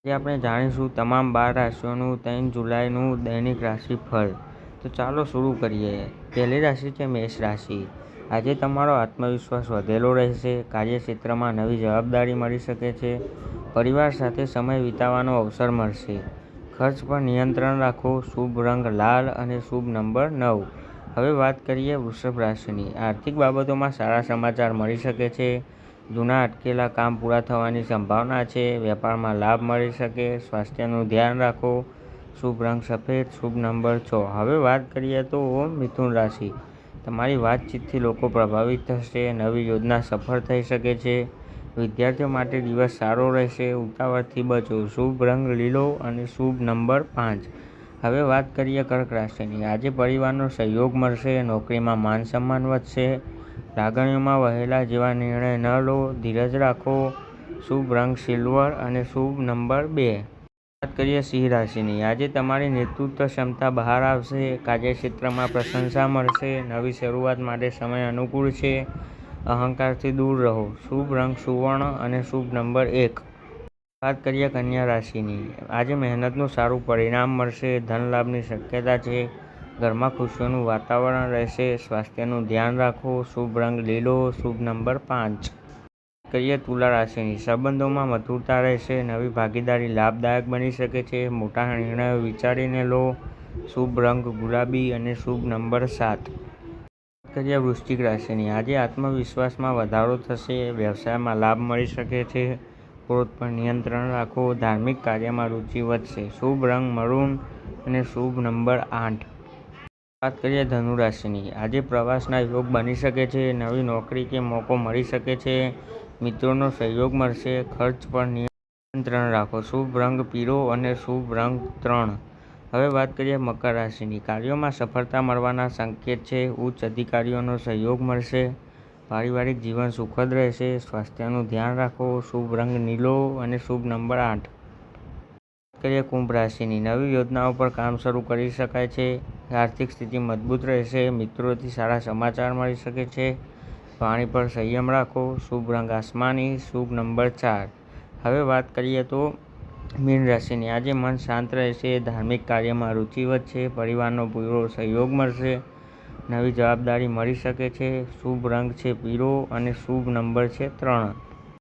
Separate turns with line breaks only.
આજે આપણે જાણીશું તમામ 12 રાશિઓનું 3 જુલાઈનું દૈનિક રાશિફળ. તો ચાલો શરૂ કરીએ. પહેલી રાશિ છે મેષ રાશિ. આજે તમારો આત્મવિશ્વાસ વધેલો રહેશે. કાર્યક્ષેત્રમાં નવી જવાબદારી મળી શકે છે. પરિવાર સાથે સમય વિતાવવાનો અવસર મળશે. ખર્ચ પર નિયંત્રણ રાખો. શુભ રંગ લાલ અને શુભ નંબર 9. હવે વાત કરીએ વૃષભ રાશિની. આર્થિક બાબતોમાં સારા સમાચાર મળી શકે છે. જૂના અટકેલા કામ પૂરા થવાની સંભાવના છે. વેપારમાં લાભ મળી શકે. સ્વાસ્થ્યનું ધ્યાન રાખો. શુભ રંગ સફેદ, શુભ નંબર 6. હવે વાત કરીએ તો મિથુન રાશિ. તમારી વાતચીતથી લોકો પ્રભાવિત થશે. નવી યોજના સફળ થઈ શકે છે. વિદ્યાર્થીઓ માટે દિવસ સારો રહેશે. ઉતાવળથી બચો. શુભ રંગ લીલો અને શુભ નંબર 5. હવે વાત કરીએ કર્ક રાશિની. આજે પરિવારનો સહયોગ મળશે. નોકરીમાં માન સન્માન વધશે. લાગણીઓમાં વહેલા જેવા નિર્ણય ન લો. ધીરજ રાખો. શુભ રંગ સિલ્વર અને શુભ નંબર 2. વાત કરીએ સિંહ રાશિની. આજે તમારી નેતૃત્વ ક્ષમતા બહાર આવશે. કાર્યક્ષેત્રમાં પ્રશંસા મળશે. નવી શરૂઆત માટે સમય અનુકૂળ છે. અહંકારથી દૂર રહો. શુભ રંગ સુવર્ણ અને શુભ નંબર 1. વાત કરીએ કન્યા રાશિની. આજે મહેનતનું સારું પરિણામ મળશે. ધન લાભની શક્યતા છે. ઘરમાં ખુશીઓનું વાતાવરણ રહેશે. સ્વાસ્થ્યનું ધ્યાન રાખો. શુભ રંગ લીલો, શુભ નંબર 5. કરીએ તુલા રાશિની. સંબંધોમાં મધુરતા રહેશે. નવી ભાગીદારી લાભદાયક બની શકે છે. મોટા નિર્ણયો વિચારીને લો. શુભ રંગ ગુલાબી અને શુભ નંબર 7. વાત કરીએ વૃશ્ચિક રાશિની. આજે આત્મવિશ્વાસમાં વધારો થશે. વ્યવસાયમાં લાભ મળી શકે છે. ક્રોધ પર નિયંત્રણ રાખો. ધાર્મિક કાર્યમાં રુચિ વધશે. શુભ રંગ મરૂન અને શુભ નંબર 8. વાત કરીએ ધનુ રાશિની. આજે પ્રવાસના યોગ બની શકે છે. નવી નોકરી કે મોકો મળી શકે છે. મિત્રોનો સહયોગ મળશે. ખર્ચ પર નિયંત્રણ રાખો. શુભ રંગ પીળો અને શુભ રંગ 3. હવે વાત કરીએ મકર રાશિની. કાર્યોમાં સફળતા મળવાના સંકેત છે. ઉચ્ચ અધિકારીઓનો સહયોગ મળશે. પારિવારિક જીવન સુખદ રહેશે. સ્વાસ્થ્યનું ધ્યાન રાખો. શુભ રંગ નીલો અને શુભ નંબર 8. કરીએ કુંભ રાશિની. નવી યોજનાઓ પર કામ શરૂ કરી શકાય છે. આર્થિક સ્થિતિ મજબૂત રહેશે. મિત્રોથી સારા સમાચાર મળી શકે છે. પાણી પર સંયમ રાખો. શુભ રંગ આસમાની, શુભ નંબર 4. હવે વાત કરીએ તો મીન રાશિની. આજે મન શાંત રહેશે. ધાર્મિક કાર્યમાં રુચિ વધશે. પરિવારનો પૂરો સહયોગ મળશે. નવી જવાબદારી મળી શકે છે. શુભ રંગ છે પીળો અને શુભ નંબર છે 3.